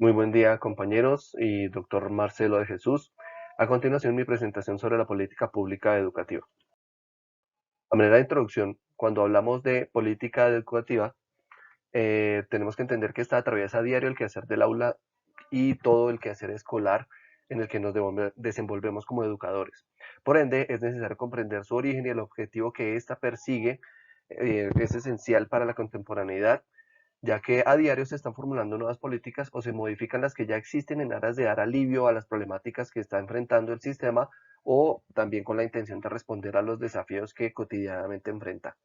Muy buen día, compañeros y doctor Marcelo de Jesús. A continuación, mi presentación sobre la política pública educativa. A manera de introducción, cuando hablamos de política educativa, tenemos que entender que esta atraviesa a diario el quehacer del aula y todo el quehacer escolar en el que nos desenvolvemos como educadores. Por ende, es necesario comprender su origen y el objetivo que ésta persigue. Es esencial para la contemporaneidad, ya que a diario se están formulando nuevas políticas o se modifican las que ya existen en aras de dar alivio a las problemáticas que está enfrentando el sistema o también con la intención de responder a los desafíos que cotidianamente enfrenta.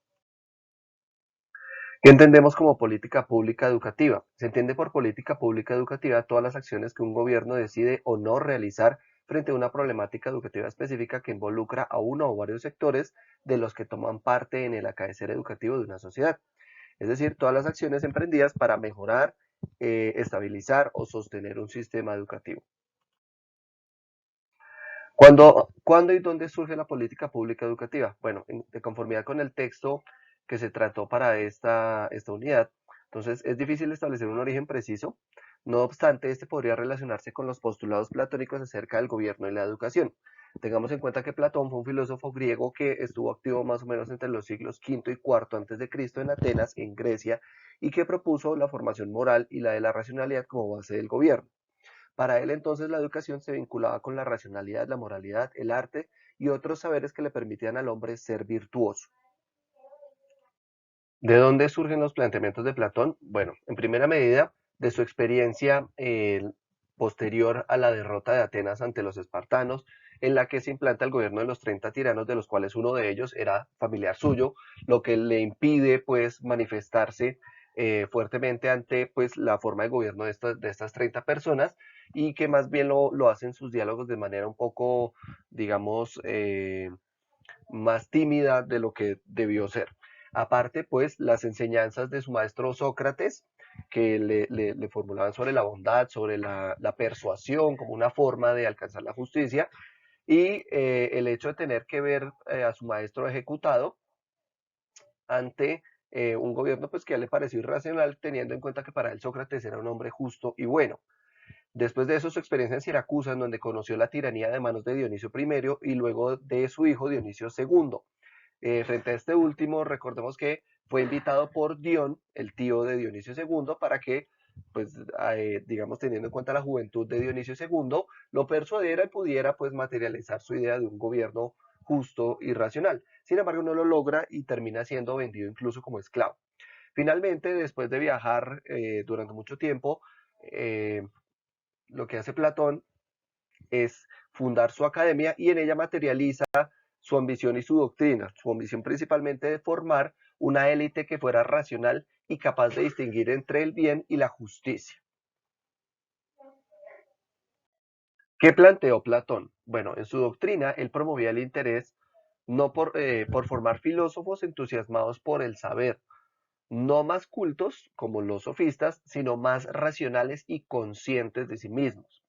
¿Qué entendemos como política pública educativa? Se entiende por política pública educativa todas las acciones que un gobierno decide o no realizar frente a una problemática educativa específica que involucra a uno o varios sectores de los que toman parte en el acaecer educativo de una sociedad. Es decir, todas las acciones emprendidas para mejorar, estabilizar o sostener un sistema educativo. ¿Cuándo y dónde surge la política pública educativa? Bueno, de conformidad con el texto que se trató para esta unidad, entonces es difícil establecer un origen preciso. No obstante, este podría relacionarse con los postulados platónicos acerca del gobierno y la educación. Tengamos en cuenta que Platón fue un filósofo griego que estuvo activo más o menos entre los siglos V y IV antes de Cristo en Atenas, en Grecia, y que propuso la formación moral y la de la racionalidad como base del gobierno. Para él entonces la educación se vinculaba con la racionalidad, la moralidad, el arte y otros saberes que le permitían al hombre ser virtuoso. ¿De dónde surgen los planteamientos de Platón? Bueno, en primera medida, de su experiencia posterior a la derrota de Atenas ante los espartanos, en la que se implanta el gobierno de los 30 tiranos, de los cuales uno de ellos era familiar suyo, lo que le impide pues manifestarse fuertemente ante pues la forma de gobierno de estas 30 personas y que más bien lo hacen sus diálogos de manera un poco, digamos, más tímida de lo que debió ser. Aparte, pues, las enseñanzas de su maestro Sócrates, que le formulaban sobre la bondad, sobre la persuasión como una forma de alcanzar la justicia, y el hecho de tener que ver a su maestro ejecutado ante un gobierno pues, que a él le pareció irracional, teniendo en cuenta que para él Sócrates era un hombre justo y bueno. Después de eso, su experiencia en Siracusa, en donde conoció la tiranía de manos de Dionisio I y luego de su hijo Dionisio II. Frente a este último, recordemos que fue invitado por Dion, el tío de Dionisio II, para que, pues, digamos, teniendo en cuenta la juventud de Dionisio II, lo persuadiera y pudiera, pues, materializar su idea de un gobierno justo y racional. Sin embargo, no lo logra y termina siendo vendido incluso como esclavo. Finalmente, después de viajar durante mucho tiempo, eh, lo que hace Platón es fundar su academia y en ella materializa su ambición y su doctrina, su ambición principalmente de formar una élite que fuera racional y capaz de distinguir entre el bien y la justicia. ¿Qué planteó Platón? Bueno, en su doctrina él promovía el interés no por formar filósofos entusiasmados por el saber, no más cultos como los sofistas, sino más racionales y conscientes de sí mismos.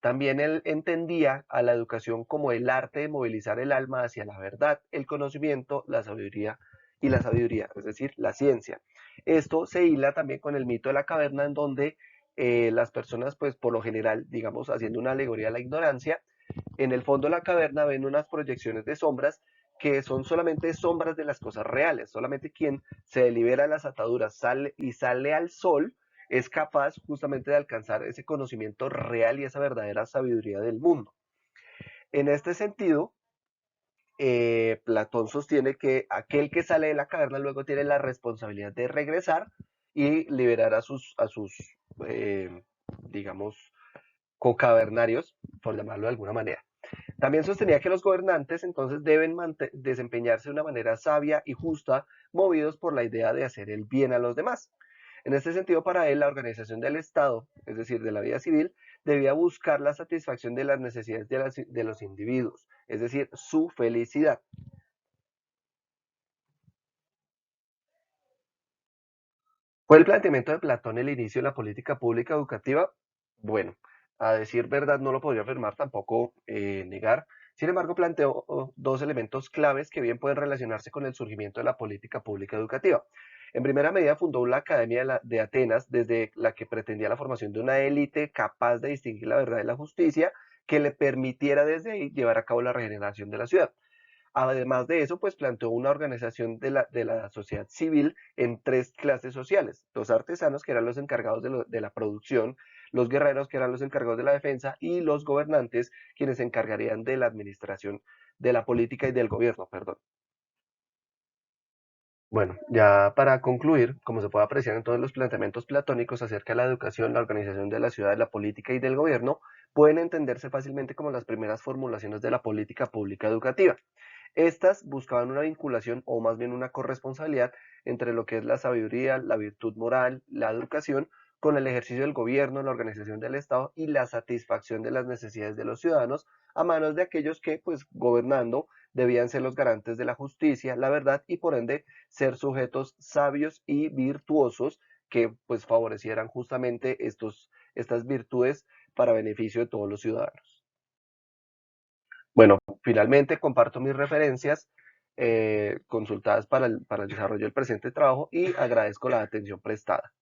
También él entendía a la educación como el arte de movilizar el alma hacia la verdad, el conocimiento, la sabiduría, es decir, la ciencia. Esto se hila también con el mito de la caverna, en donde las personas, pues por lo general, digamos, haciendo una alegoría a la ignorancia, en el fondo de la caverna ven unas proyecciones de sombras que son solamente sombras de las cosas reales. Solamente quien se libera de las ataduras sale al sol es capaz justamente de alcanzar ese conocimiento real y esa verdadera sabiduría del mundo. En este sentido, Platón sostiene que aquel que sale de la caverna luego tiene la responsabilidad de regresar y liberar a sus eh, digamos, cocavernarios, por llamarlo de alguna manera. También sostenía que los gobernantes entonces deben desempeñarse de una manera sabia y justa, movidos por la idea de hacer el bien a los demás. En este sentido, para él, la organización del Estado, es decir, de la vida civil, debía buscar la satisfacción de las necesidades de los individuos, es decir, su felicidad. ¿Fue el planteamiento de Platón el inicio de la política pública educativa? Bueno, a decir verdad no lo podría afirmar, tampoco negar. Sin embargo, planteó dos elementos claves que bien pueden relacionarse con el surgimiento de la política pública educativa. En primera medida fundó la Academia de Atenas, desde la que pretendía la formación de una élite capaz de distinguir la verdad y la justicia, que le permitiera desde ahí llevar a cabo la regeneración de la ciudad. Además de eso, pues planteó una organización de la sociedad civil en tres clases sociales: los artesanos, que eran los encargados de la producción; los guerreros, que eran los encargados de la defensa; y los gobernantes, quienes se encargarían de la administración de la política y del gobierno, perdón. Bueno, ya para concluir, como se puede apreciar en todos los planteamientos platónicos acerca de la educación, la organización de la ciudad, la política y del gobierno, pueden entenderse fácilmente como las primeras formulaciones de la política pública educativa. Estas buscaban una vinculación, o más bien una corresponsabilidad, entre lo que es la sabiduría, la virtud moral, la educación, con el ejercicio del gobierno, la organización del Estado y la satisfacción de las necesidades de los ciudadanos a manos de aquellos que, pues, gobernando, debían ser los garantes de la justicia, la verdad, y por ende ser sujetos sabios y virtuosos que, pues, favorecieran justamente estas virtudes para beneficio de todos los ciudadanos. Bueno, finalmente comparto mis referencias consultadas para el desarrollo del presente trabajo, y agradezco la atención prestada.